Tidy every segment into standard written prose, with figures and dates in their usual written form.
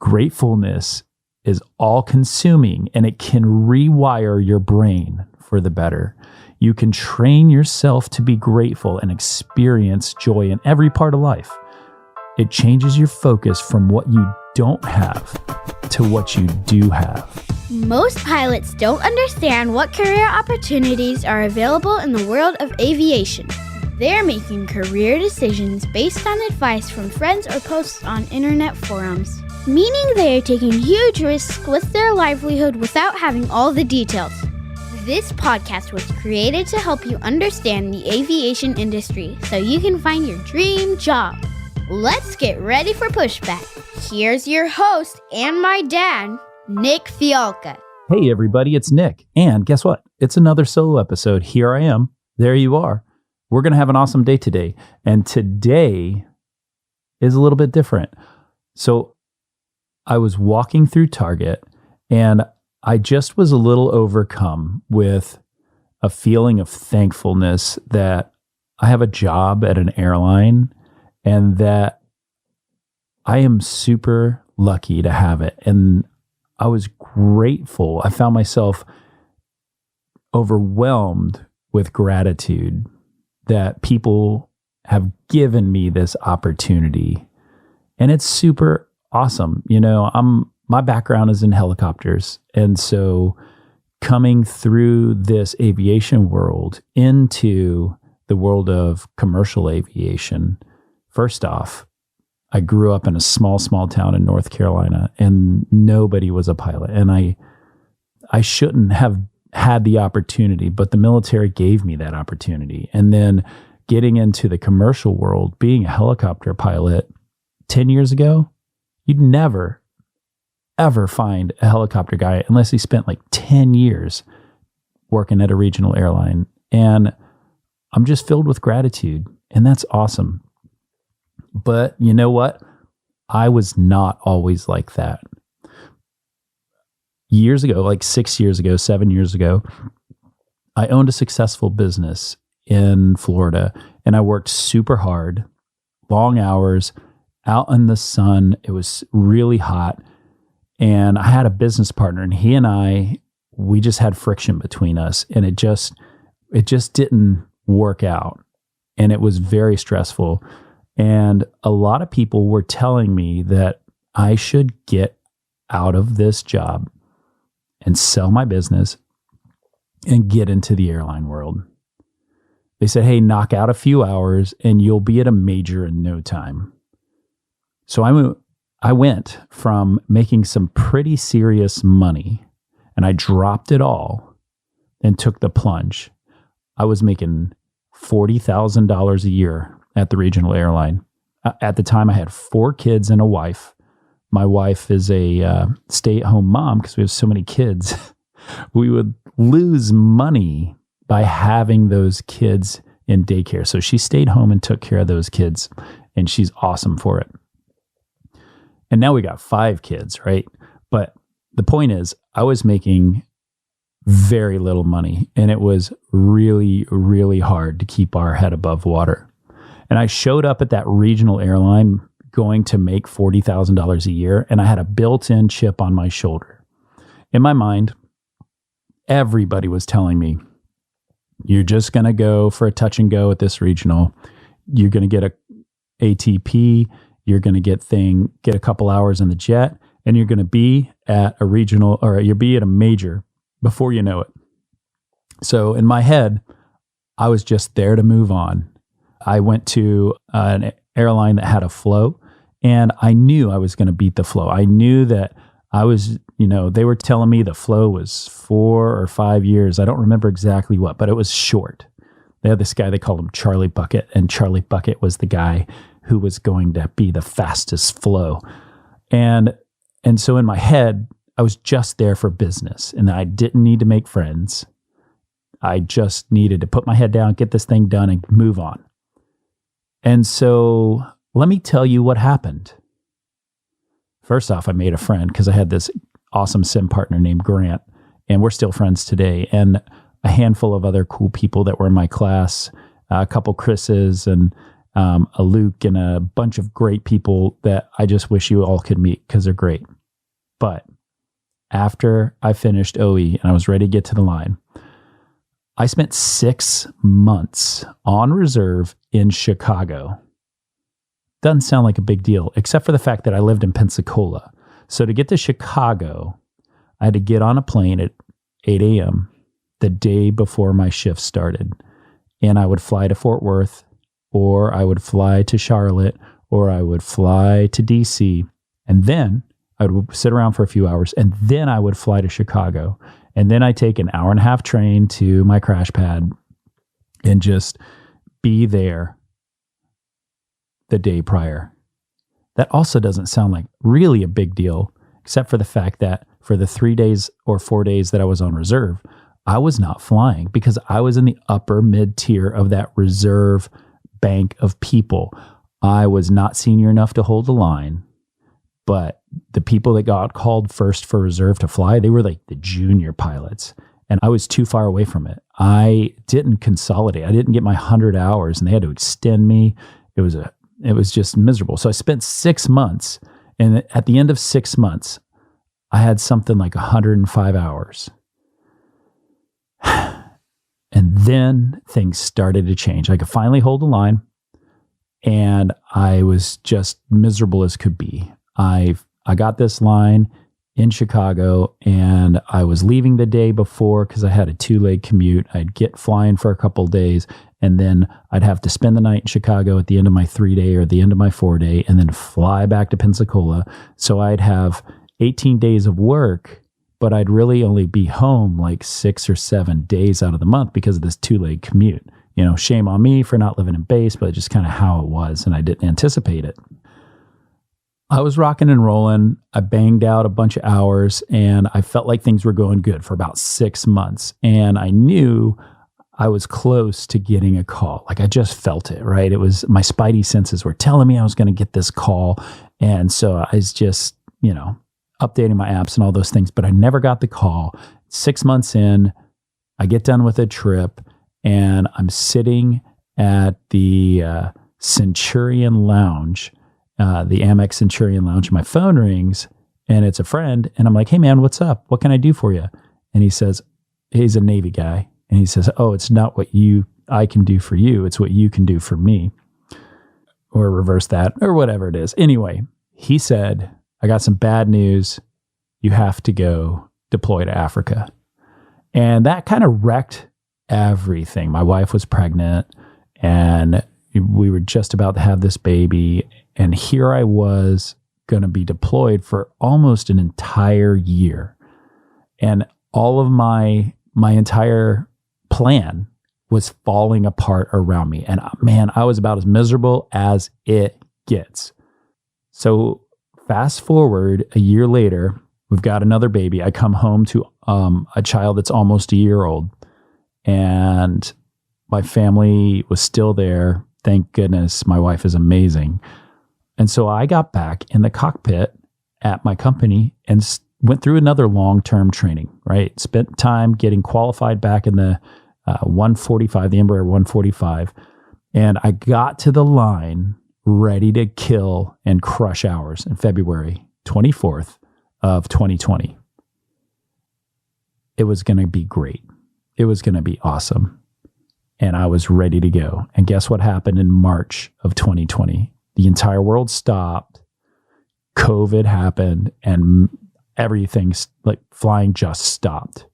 Gratefulness is all consuming and it can rewire your brain for the better. You can train yourself to be grateful and experience joy in every part of life. It changes your focus from what you don't have to what you do have. Most pilots don't understand what career opportunities are available in the world of aviation. They're making career decisions based on advice from friends or posts on internet forums, meaning they are taking huge risks with their livelihood without having all the details. This podcast was created to help you understand the aviation industry so you can find your dream job. Let's get ready for Pushback. Here's your host and my dad, Nick Fialka. Hey everybody, it's Nick. And guess what? It's another solo episode. Here I am. There you are. We're going to have an awesome day today. And today is a little bit different. So I was walking through Target and I just was a little overcome with a feeling of thankfulness that I have a job at an airline and that I am super lucky to have it. And I was grateful. I found myself overwhelmed with gratitude that people have given me this opportunity. And it's super awesome. You know, my background is in helicopters. And so coming through this aviation world into the world of commercial aviation, first off, I grew up in a small town in North Carolina and nobody was a pilot. And I shouldn't have had the opportunity, but the military gave me that opportunity. And then getting into the commercial world, being a helicopter pilot 10 years ago, you'd never, ever find a helicopter guy unless he spent like 10 years working at a regional airline. And I'm just filled with gratitude. And that's awesome. But you know what? I was not always like that. Years ago, like 6 years ago, 7 years ago, I owned a successful business in Florida and I worked super hard, long hours, out in the sun. It was really hot. And I had a business partner and we just had friction between us and it just didn't work out. And it was very stressful. And a lot of people were telling me that I should get out of this job and sell my business and get into the airline world. They said, hey, knock out a few hours and you'll be at a major in no time. So I went from making some pretty serious money and I dropped it all and took the plunge. I was making $40,000 a year at the regional airline. At the time, I had 4 kids and a wife. My wife is a stay-at-home mom because we have so many kids. We would lose money by having those kids in daycare. So she stayed home and took care of those kids, and she's awesome for it. And now we got 5 kids, right? But the point is, I was making very little money, and it was really, really hard to keep our head above water. And I showed up at that regional airline going to make $40,000 a year, and I had a built-in chip on my shoulder. In my mind, everybody was telling me, you're just going to go for a touch and go at this regional. You're going to get a ATP. You're going to get a couple hours in the jet, and you're going to be at a regional, or you'll be at a major before you know it. So in my head, I was just there to move on. I went to an airline that had a flow, and I knew I was going to beat the flow. I knew that I was, they were telling me the flow was 4 or 5 years. I don't remember exactly what, but it was short. They had this guy, they called him Charlie Bucket, and Charlie Bucket was the guy who was going to be the fastest flow. And so in my head, I was just there for business, and I didn't need to make friends. I just needed to put my head down, get this thing done, and move on. And so let me tell you what happened. First off, I made a friend because I had this awesome sim partner named Grant, and we're still friends today. And a handful of other cool people that were in my class, a couple Chris's, and a Luke and a bunch of great people that I just wish you all could meet because they're great. But after I finished OE and I was ready to get to the line, I spent 6 months on reserve in Chicago. Doesn't sound like a big deal, except for the fact that I lived in Pensacola. So to get to Chicago, I had to get on a plane at 8 a.m. the day before my shift started. And I would fly to Fort Worth, or I would fly to Charlotte, or I would fly to DC. And then I would sit around for a few hours, and then I would fly to Chicago. And then I take an 1.5-hour train to my crash pad and just be there the day prior. That also doesn't sound like really a big deal, except for the fact that for the 3 days or 4 days that I was on reserve, I was not flying because I was in the upper mid tier of that reserve bank of people. I was not senior enough to hold the line, but the people that got called first for reserve to fly, they were like the junior pilots. And I was too far away from it. I didn't consolidate. I didn't get my 100 hours and they had to extend me. It was just miserable. So I spent 6 months, and at the end of 6 months, I had something like 105 hours. And then things started to change. I could finally hold the line, and I was just miserable as could be. I got this line in Chicago, and I was leaving the day before because I had a 2-leg commute. I'd get flying for a couple of days, and then I'd have to spend the night in Chicago at the end of my 3-day or the end of my 4-day, and then fly back to Pensacola. So I'd have 18 days of work, but I'd really only be home like 6 or 7 days out of the month because of this 2-leg commute. You know, shame on me for not living in base, but just kind of how it was, and I didn't anticipate it. I was rocking and rolling. I banged out a bunch of hours, and I felt like things were going good for about 6 months. And I knew I was close to getting a call. Like I just felt it, right? It was my spidey senses were telling me I was going to get this call. And so I was just, updating my apps and all those things, but I never got the call. 6 months in, I get done with a trip, and I'm sitting at the Centurion Lounge, the Amex Centurion Lounge. My phone rings, and it's a friend, and I'm like, "Hey man, what's up? What can I do for you?" And he says, he's a Navy guy, and he says, "Oh, it's not what I can do for you. It's what you can do for me." Or reverse that, or whatever it is. Anyway, he said, "I got some bad news. You have to go deploy to Africa." And that kind of wrecked everything. My wife was pregnant, and we were just about to have this baby. And here I was going to be deployed for almost an entire year. And all of my entire plan was falling apart around me. And man, I was about as miserable as it gets. So fast forward a year later, we've got another baby. I come home to a child that's almost a year old, and my family was still there. Thank goodness. My wife is amazing. And so I got back in the cockpit at my company and went through another long-term training, right? Spent time getting qualified back in the 145, the Embraer 145. And I got to the line ready to kill and crush hours in February 24th of 2020. It was going to be great. It was going to be awesome. And I was ready to go. And guess what happened in March of 2020? The entire world stopped. COVID happened, and everything, like flying, just stopped.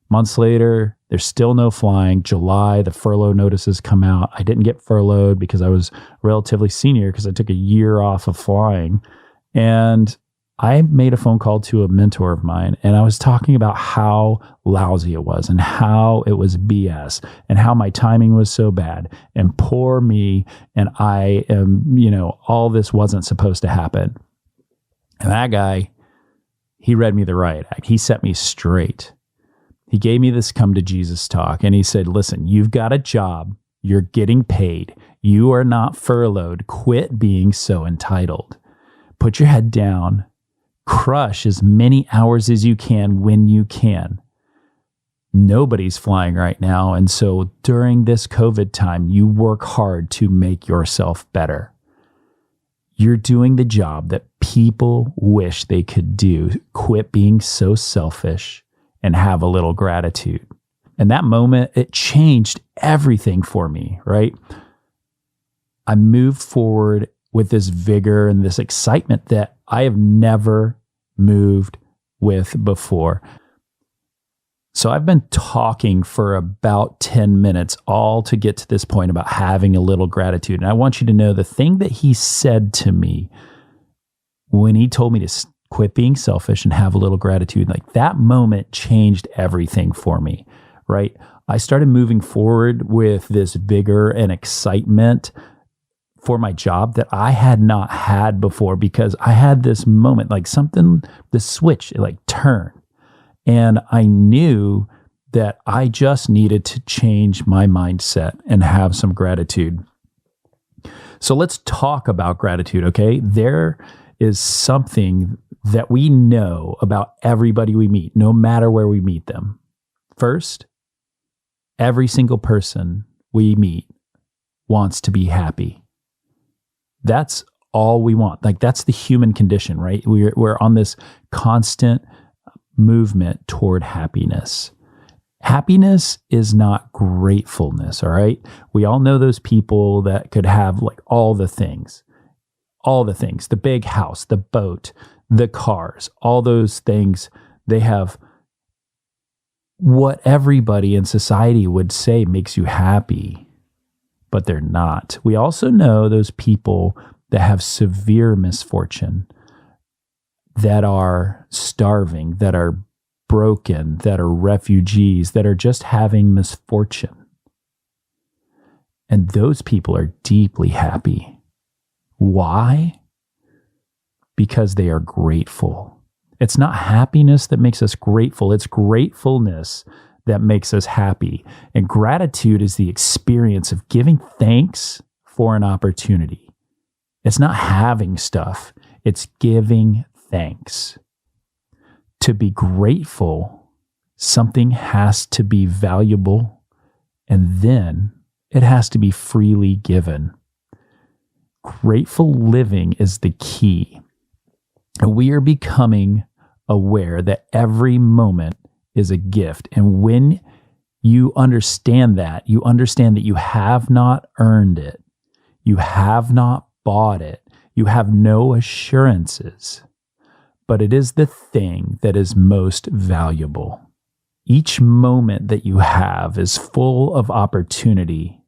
Months later, there's still no flying. July, the furlough notices come out. I didn't get furloughed because I was relatively senior because I took a year off of flying. And I made a phone call to a mentor of mine, and I was talking about how lousy it was and how it was BS and how my timing was so bad and poor me. And I am, all this wasn't supposed to happen. And that guy, he read me the riot act. He set me straight. He gave me this come to Jesus talk, and he said, "Listen, you've got a job. You're getting paid. You are not furloughed. Quit being so entitled. Put your head down. Crush as many hours as you can when you can. Nobody's flying right now. And so during this COVID time, you work hard to make yourself better. You're doing the job that people wish they could do. Quit being so selfish and have a little gratitude. And that moment, it changed everything for me, right? I moved forward with this vigor and this excitement that I have never moved with before. So I've been talking for about 10 minutes all to get to this point about having a little gratitude. And I want you to know the thing that he said to me when he told me to quit being selfish and have a little gratitude, like that moment changed everything for me, right? I started moving forward with this vigor and excitement for my job that I had not had before, because I had this moment, like something, the switch, it like turned. And I knew that I just needed to change my mindset and have some gratitude. So let's talk about gratitude, okay? There is something that we know about everybody we meet, no matter where we meet them. First, every single person we meet wants to be happy. That's all we want. Like that's the human condition, right? We're on this constant movement toward happiness. Happiness is not gratefulness, all right? We all know those people that could have like all the things, the big house, the boat, the cars, all those things. They have what everybody in society would say makes you happy, but they're not. We also know those people that have severe misfortune, that are starving, that are broken, that are refugees, that are just having misfortune. And those people are deeply happy. Why? Because they are grateful. It's not happiness that makes us grateful. It's gratefulness that makes us happy. And gratitude is the experience of giving thanks for an opportunity. It's not having stuff. It's giving thanks. To be grateful, something has to be valuable, and then it has to be freely given. Grateful living is the key. We are becoming aware that every moment is a gift. And when you understand that you have not earned it, you have not bought it, you have no assurances, but it is the thing that is most valuable. Each moment that you have is full of opportunity,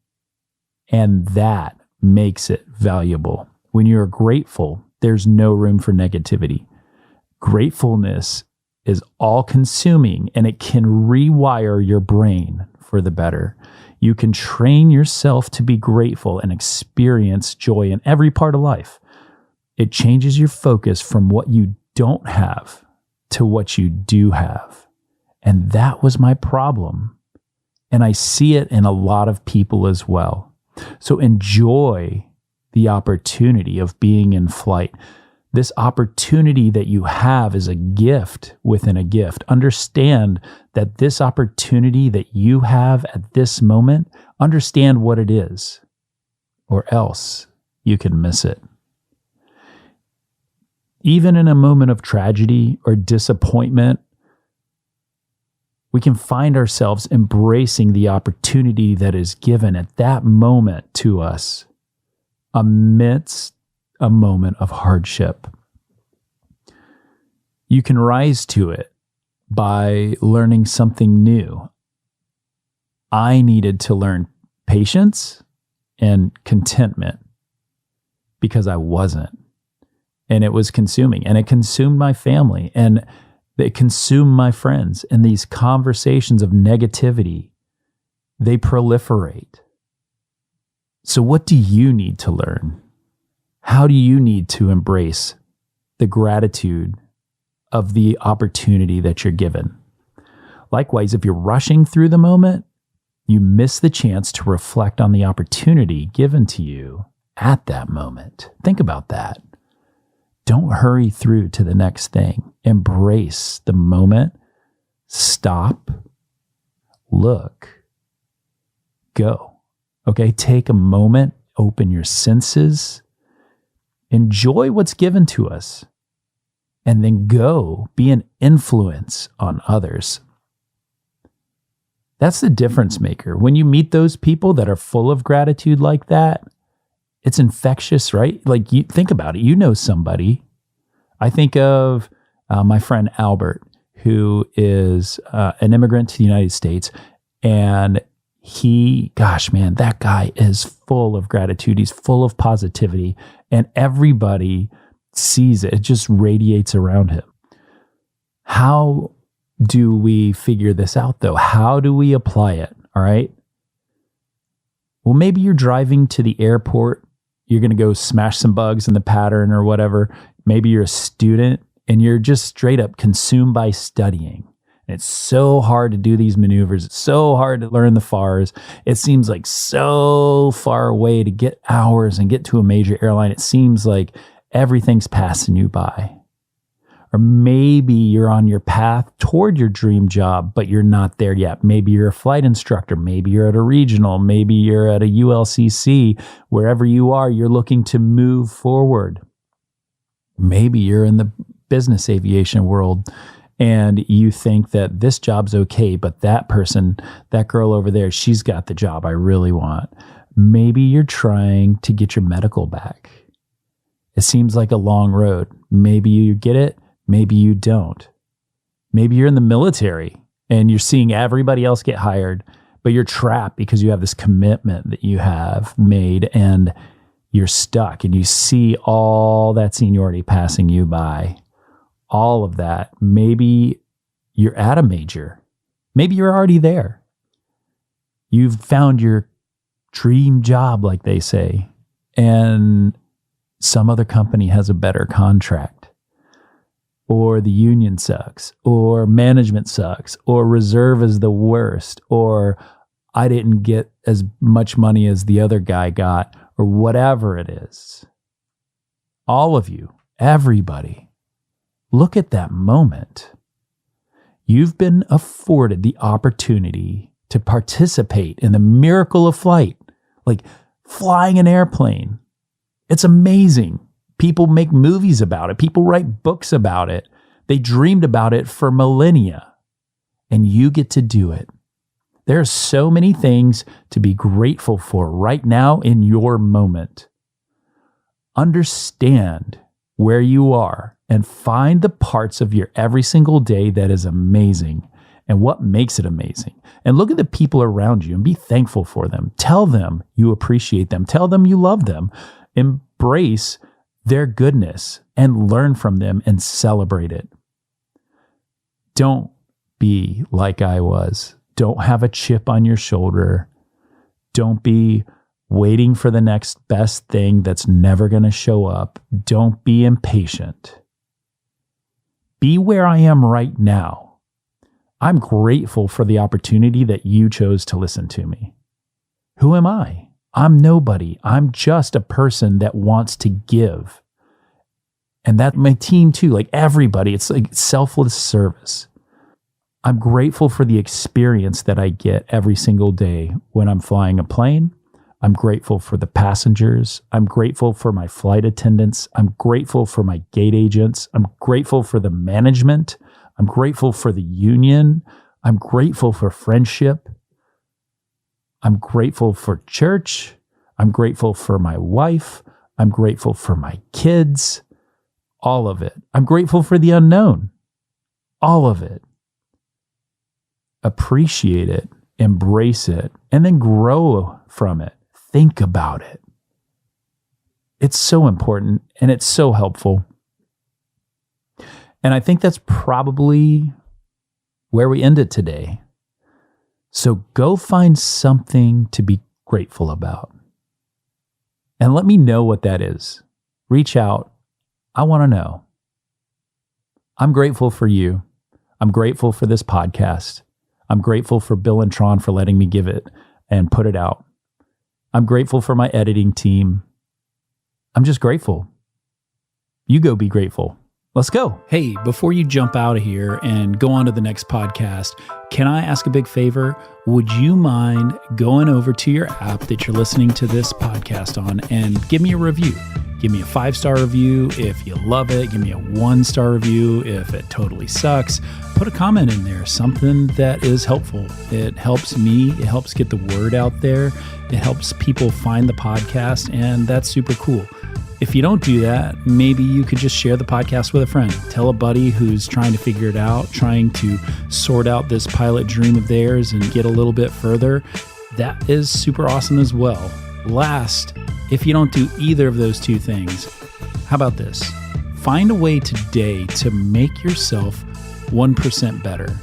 and that makes it valuable. When you're grateful, there's no room for negativity. Gratefulness is all-consuming, and it can rewire your brain for the better. You can train yourself to be grateful and experience joy in every part of life. It changes your focus from what you don't have to what you do have. And that was my problem. And I see it in a lot of people as well. So enjoy the opportunity of being in flight. This opportunity that you have is a gift within a gift. Understand that this opportunity that you have at this moment, understand what it is, or else you can miss it. Even in a moment of tragedy or disappointment, we can find ourselves embracing the opportunity that is given at that moment to us amidst a moment of hardship. You can rise to it by learning something new. I needed to learn patience and contentment because I wasn't. And it was consuming, and it consumed my family, and it consumed my friends. And these conversations of negativity, they proliferate. So what do you need to learn? How do you need to embrace the gratitude of the opportunity that you're given? Likewise, if you're rushing through the moment, you miss the chance to reflect on the opportunity given to you at that moment. Think about that. Don't hurry through to the next thing. Embrace the moment. Stop. look, go. Okay, take a moment, open your senses, enjoy what's given to us, and then go be an influence on others. That's the difference maker. When you meet those people that are full of gratitude like that, it's infectious, right? Like, you think about it. You know somebody. I think of my friend Albert, who is an immigrant to the United States. And that guy is full of gratitude. He's full of positivity. And everybody sees it. It just radiates around him. How do we figure this out, though? How do we apply it? All right. Well, maybe you're driving to the airport. You're going to go smash some bugs in the pattern or whatever. Maybe you're a student and you're just straight up consumed by studying. And it's so hard to do these maneuvers. It's so hard to learn the FARs. It seems like so far away to get hours and get to a major airline. It seems like everything's passing you by. Or maybe you're on your path toward your dream job, but you're not there yet. Maybe you're a flight instructor. Maybe you're at a regional. Maybe you're at a ULCC. Wherever you are, you're looking to move forward. Maybe you're in the business aviation world and you think that this job's okay, but that person, that girl over there, she's got the job I really want. Maybe you're trying to get your medical back. It seems like a long road. Maybe you get it. Maybe you don't. Maybe you're in the military and you're seeing everybody else get hired, but you're trapped because you have this commitment that you have made and you're stuck and you see all that seniority passing you by. All of that. Maybe you're at a major. Maybe you're already there. You've found your dream job, like they say, and some other company has a better contract. Or the union sucks, or management sucks, or reserve is the worst, or I didn't get as much money as the other guy got, or whatever it is. All of you, everybody, look at that moment. You've been afforded the opportunity to participate in the miracle of flight, like flying an airplane. It's amazing. People make movies about it. People write books about it. They dreamed about it for millennia, and you get to do it. There are so many things to be grateful for right now in your moment. Understand where you are and find the parts of your every single day that is amazing and what makes it amazing. And look at the people around you and be thankful for them. Tell them you appreciate them. Tell them you love them. Embrace their goodness and learn from them and celebrate it. Don't be like I was. Don't have a chip on your shoulder. Don't be waiting for the next best thing that's never going to show up. Don't be impatient. Be where I am right now. I'm grateful for the opportunity that you chose to listen to me. Who am I? I'm nobody. I'm just a person that wants to give. And that my team too, like everybody, it's like selfless service. I'm grateful for the experience that I get every single day when I'm flying a plane. I'm grateful for the passengers. I'm grateful for my flight attendants. I'm grateful for my gate agents. I'm grateful for the management. I'm grateful for the union. I'm grateful for friendship. I'm grateful for church. I'm grateful for my wife. I'm grateful for my kids. All of it. I'm grateful for the unknown. All of it. Appreciate it, embrace it, and then grow from it. Think about it. It's so important and it's so helpful. And I think that's probably where we end it today. So go find something to be grateful about. And let me know what that is. Reach out. I want to know. I'm grateful for you. I'm grateful for this podcast. I'm grateful for Bill and Tron for letting me give it and put it out. I'm grateful for my editing team. I'm just grateful. You go be grateful. Let's go. Hey, before you jump out of here and go on to the next podcast, can I ask a big favor? Would you mind going over to your app that you're listening to this podcast on and give me a review? Give me a 5-star review if you love it. Give me a 1-star review if it totally sucks. Put a comment in there, something that is helpful. It helps me. It helps get the word out there. It helps people find the podcast, and that's super cool. If you don't do that, maybe you could just share the podcast with a friend. Tell a buddy who's trying to figure it out, trying to sort out this pilot dream of theirs and get a little bit further. That is super awesome as well. Last, if you don't do either of those two things, how about this? Find a way today to make yourself 1% better.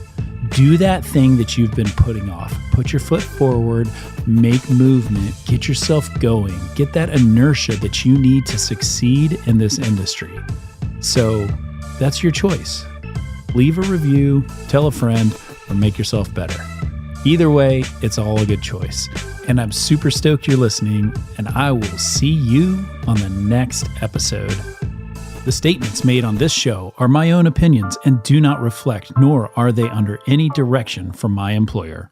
Do that thing that you've been putting off. Put your foot forward, make movement, get yourself going, get that inertia that you need to succeed in this industry. So that's your choice. Leave a review, tell a friend, or make yourself better. Either way, it's all a good choice. And I'm super stoked you're listening, and I will see you on the next episode. The statements made on this show are my own opinions and do not reflect, nor are they under any direction from my employer.